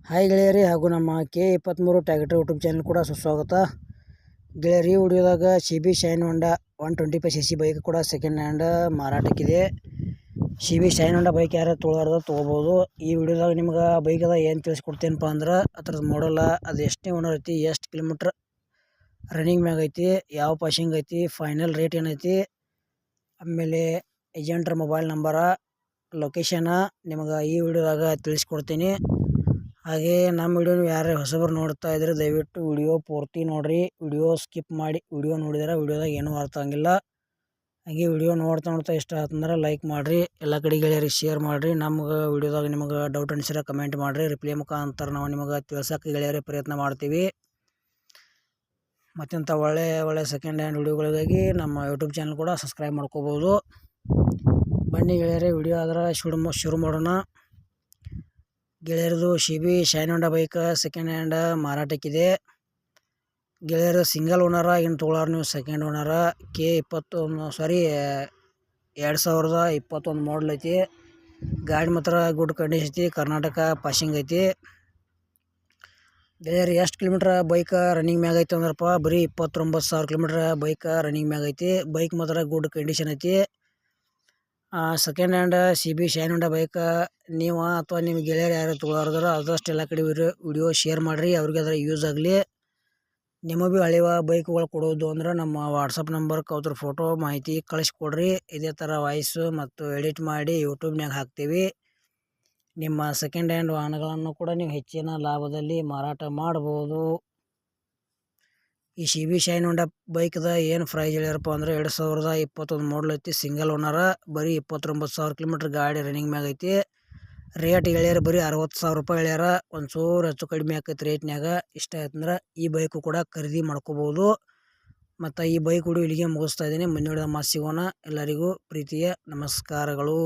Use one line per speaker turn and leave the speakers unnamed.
Hi ಗೆಳೆಯರಿ ಹಾಗೂ ನಮ್ಮ K23 tractor YouTube channel ಕೂಡ ಸುಸ್ವಾಗತ. ಗೆಳೆಯರಿ ವಿಡಿಯೋದಾಗ CB ಶೈನ್ ಹೊಂಡಾ 125cc ಬೈಕ್ ಕೂಡ ಸೆಕೆಂಡ್ ಹ್ಯಾಂಡ್ ಮಾರಾಟಕ್ಕಿದೆ. CB ಶೈನ್ ಹೊಂಡಾ ಬೈಕ್ ಯಾರು ತೊಗೋಬೋದು. ಈ ವಿಡಿಯೋದಾಗ ನಿಮ್ಗೆ ಬೈಕದ ಏನು ತಿಳಿಸ್ಕೊಡ್ತೇನಪ್ಪ ಅಂದ್ರೆ ಅದ್ರದ್ದು ಮಾಡಲ್ಲ, ಅದು ಎಷ್ಟನೇ ಓನರ್ ಐತಿ, ಎಷ್ಟು ಕಿಲೋಮೀಟ್ರ್ ರನ್ನಿಂಗ್ ಮ್ಯಾಗ ಐತಿ, ಯಾವ ಪಾಸಿಂಗ್ ಐತಿ, ಫೈನಲ್ ರೇಟ್ ಏನೈತಿ, ಆಮೇಲೆ ಏಜೆಂಟ್ರ ಮೊಬೈಲ್ ನಂಬರ, ಲೊಕೇಶನ ನಿಮಗೆ ಈ ವಿಡಿಯೋದಾಗ ತಿಳಿಸ್ಕೊಡ್ತೀನಿ. ಹಾಗೆ ನಮ್ಮ ವಿಡಿಯೋ ಯಾರೇ ಹೊಸಬರು ನೋಡ್ತಾ ಇದ್ರೆ ದಯವಿಟ್ಟು ವಿಡಿಯೋ ಪೂರ್ತಿ ನೋಡಿರಿ. ವಿಡಿಯೋ ಸ್ಕಿಪ್ ಮಾಡಿ ವಿಡಿಯೋ ನೋಡಿದರೆ ವಿಡಿಯೋದಾಗ ಏನೂ ಅರ್ಥ ಆಗಿಲ್ಲ. ಹಾಗೆ ವಿಡಿಯೋ ನೋಡ್ತಾ ಇಷ್ಟ ಆತಂದ್ರೆ ಲೈಕ್ ಮಾಡಿರಿ, ಎಲ್ಲ ಕಡೆ ಗೆಳೆಯರಿಗೆ ಶೇರ್ ಮಾಡಿರಿ. ನಮ್ಗೆ ವಿಡಿಯೋದಾಗ ನಿಮಗೆ ಡೌಟ್ ಅನಿಸಿದ್ರೆ ಕಮೆಂಟ್ ಮಾಡಿರಿ, ರಿಪ್ಲೈ ಮುಖಾಂತರ ನಾವು ನಿಮಗೆ ತಿಳ್ಸೋಕ್ಕೆ ಗೆಳೆಯರೇ ಪ್ರಯತ್ನ ಮಾಡ್ತೀವಿ. ಮತ್ತೆಂಥ ಒಳ್ಳೆ ಸೆಕೆಂಡ್ ಹ್ಯಾಂಡ್ ವಿಡಿಯೋಗಳಿಗಾಗಿ ನಮ್ಮ ಯೂಟ್ಯೂಬ್ ಚಾನಲ್ ಕೂಡ ಸಬ್ಸ್ಕ್ರೈಬ್ ಮಾಡ್ಕೋಬೋದು. ಬನ್ನಿ ಗೆಳೆಯರೇ ವಿಡಿಯೋ ಆದ್ರೆ ಶುರು ಮಾಡೋಣ. ಗೆಳೆಯರದು CB ಶೈನ್ ಹೊಂಡಾ ಬೈಕ್ ಸೆಕೆಂಡ್ ಹ್ಯಾಂಡ್ ಮಾರಾಟಕ್ಕಿದೆ. ಗೆಳೆಯರು ಸಿಂಗಲ್ ಓನರ, ಇನ್ನು ತೊಗೊಳೋರು ನೀವು ಸೆಕೆಂಡ್ ಓನರ. K2021 ಮಾಡಲ್ ಐತಿ. ಗಾಡಿ ಮಾತ್ರ ಗುಡ್ ಕಂಡೀಷನ್ ಐತಿ, ಕರ್ನಾಟಕ ಪಾಸಿಂಗ್ ಐತಿ. ಗೆಳೆಯರು ಎಷ್ಟು ಕಿಲೋಮೀಟ್ರ್ ಬೈಕ್ ರನ್ನಿಂಗ್ ಮ್ಯಾಗ ಐತಿ ಅಂದ್ರಪ್ಪ ಬರೀ 29,000 ಕಿಲೋಮೀಟ್ರ್ ಬೈಕ್ ರನ್ನಿಂಗ್ ಮ್ಯಾಗ ಐತಿ. ಬೈಕ್ ಮಾತ್ರ ಗುಡ್ ಕಂಡೀಷನ್ ಐತಿ. ಸೆಕೆಂಡ್ ಹ್ಯಾಂಡ್ CB ಶೈನ್ ಹೊಂಡಾ ಬೈಕ್ ನೀವು ಅಥವಾ ನಿಮ್ಮ ಗೆಳೆಯರು ಯಾರು ತೊಗೊಳೋರಿದ್ರೆ ಆದಷ್ಟು ಎಲ್ಲ ಕಡೆ ವಿಡಿಯೋ ಶೇರ್ ಮಾಡಿರಿ, ಅವ್ರಿಗೆ ಅದರ ಯೂಸ್ ಆಗಲಿ. ನಿಮಗೆ ಭೀ ಹಳೆಯ ಬೈಕ್ಗಳು ಕೊಡೋದು ಅಂದ್ರೆ ನಮ್ಮ ವಾಟ್ಸಪ್ ನಂಬರ್ಗೆ ಅದ್ರ ಫೋಟೋ ಮಾಹಿತಿ ಕಳಿಸ್ಕೊಡ್ರಿ. ಇದೇ ಥರ ವಾಯ್ಸು ಮತ್ತು ಎಡಿಟ್ ಮಾಡಿ ಯೂಟ್ಯೂಬ್ನಾಗ ಹಾಕ್ತೀವಿ. ನಿಮ್ಮ ಸೆಕೆಂಡ್ ಹ್ಯಾಂಡ್ ವಾಹನಗಳನ್ನು ಕೂಡ ನೀವು ಹೆಚ್ಚಿನ ಲಾಭದಲ್ಲಿ ಮಾರಾಟ ಮಾಡ್ಬೋದು. ಈ CB ಶೈನ್ ಹೊಂಡಾ ಬೈಕ್ದ ಏನು ಪ್ರೈಸ್ ಹೇಳ್ಯಾರಪ್ಪ ಅಂದ್ರೆ 2021 ಮಾಡಲ್ ಐತಿ, ಸಿಂಗಲ್ ಓನರ, ಬರೀ 29,000 ಕಿಲೋಮೀಟ್ರ್ ಗಾಡಿ ರನ್ನಿಂಗ್ ಮ್ಯಾಗ ಐತಿ. ರೇಟ್ ಹೇಳ್ಯಾರ ಬರೀ 60,000 ರೂಪಾಯಿ ಹೇಳ್ಯಾರ. ಒಂಚೂರು ಹೆಚ್ಚು ಕಡಿಮೆ ಆಕೈತಿ ರೇಟ್ನ್ಯಾಗ. ಇಷ್ಟ ಆಯ್ತಂದ್ರೆ ಈ ಬೈಕು ಕೂಡ ಖರೀದಿ ಮಾಡ್ಕೋಬೋದು. ಮತ್ತು ಈ ಬೈಕ್ ವಿಡಿಯೋ ಇಲ್ಲಿಗೆ ಮುಗಿಸ್ತಾ ಇದ್ದೀನಿ. ಮುಂದಿನ ವಿಡಿಯೋದಾಗ ಮತ್ತೆ ಸಿಗೋಣ. ಎಲ್ಲರಿಗೂ ಪ್ರೀತಿಯ ನಮಸ್ಕಾರಗಳು.